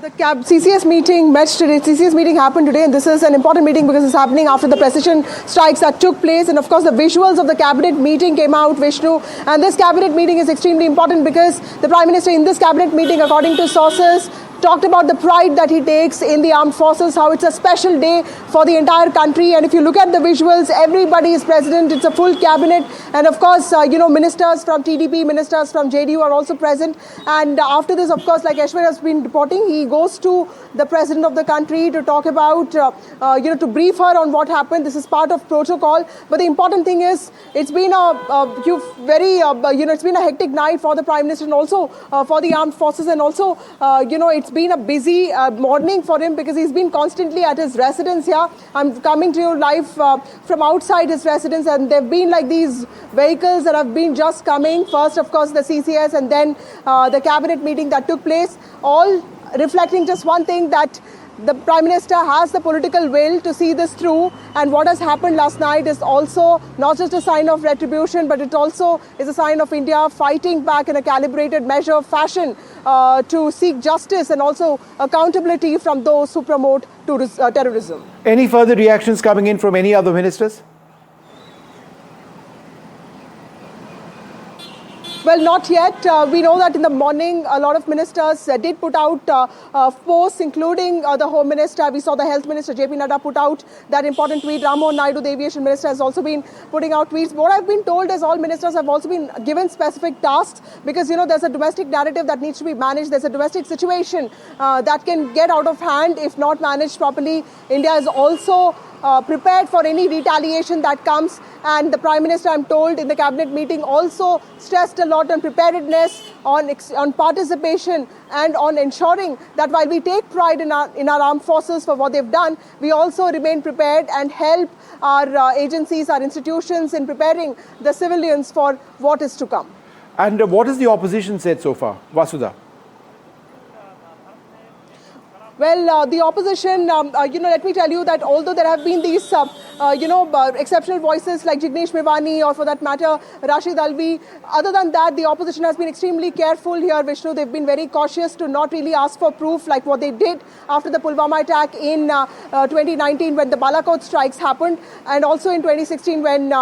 The CCS meeting CCS meeting happened today, and this is an important meeting because it's happening after the precision strikes that took place. And of course, the visuals of the cabinet meeting came out, Vishnu. And this cabinet meeting is extremely important because the Prime Minister in this cabinet meeting, according to sources, talked about the pride that he takes in the armed forces, how it's a special day for the entire country. And if you look at the visuals, everybody is present. It's a full cabinet. And of course, ministers from TDP, ministers from JDU are also present. And after this, of course, like Aishwarya has been reporting, he goes to the president of the country to talk about, to brief her on what happened. This is part of protocol. But the important thing is, it's been it's been a hectic night for the Prime Minister and also for the armed forces. And also, it's been a busy morning for him because he's been constantly at his residence here. I'm coming to you live from outside his residence, and there have been like these vehicles that have been just coming. First, of course, the CCS, and then the cabinet meeting that took place, all reflecting just one thing, that the Prime Minister has the political will to see this through. And what has happened last night is also not just a sign of retribution, but it also is a sign of India fighting back in a calibrated measure fashion to seek justice and also accountability from those who promote terrorism. Any further reactions coming in from any other ministers? Well, not yet. We know that in the morning, a lot of ministers did put out posts, including the Home Minister. We saw the Health Minister, JP Nadda, put out that important tweet. Ram Mohan Naidu, the Aviation Minister, has also been putting out tweets. What I've been told is all ministers have also been given specific tasks because, there's a domestic narrative that needs to be managed. There's a domestic situation that can get out of hand if not managed properly. India is also prepared for any retaliation that comes. And the Prime Minister, I'm told, in the cabinet meeting also stressed a lot on preparedness, on participation, and on ensuring that while we take pride in our armed forces for what they've done, we also remain prepared and help our agencies, our institutions in preparing the civilians for what is to come. And what has the opposition said so far? Vasudha? Well, the opposition, let me tell you that although there have been these, exceptional voices like Jignesh Mevani or for that matter, Rashid Alvi, other than that, the opposition has been extremely careful here, Vishnu. They've been very cautious to not really ask for proof like what they did after the Pulwama attack in 2019 when the Balakot strikes happened, and also in 2016 when,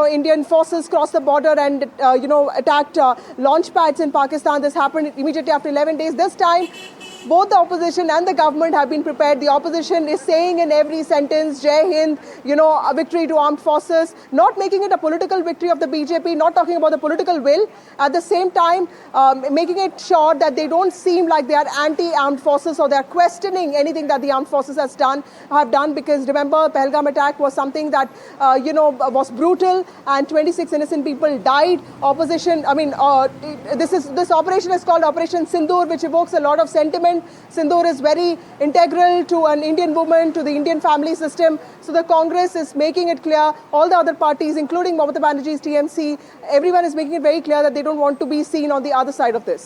Indian forces crossed the border and, attacked launch pads in Pakistan. This happened immediately after 11 days. This time, both the opposition and the government have been prepared. The opposition is saying in every sentence, Jai Hind, a victory to armed forces, not making it a political victory of the BJP, not talking about the political will. At the same time, making it sure that they don't seem like they are anti-armed forces or they are questioning anything that the armed forces have done. Because remember, Pahalgam attack was something that, was brutal, and 26 innocent people died. Opposition, this operation is called Operation Sindoor, which evokes a lot of sentiment. Sindoor is very integral to an Indian woman, to the Indian family system. So the Congress is making it clear, all the other parties, including Mamata Banerjee's TMC, everyone is making it very clear that they don't want to be seen on the other side of this.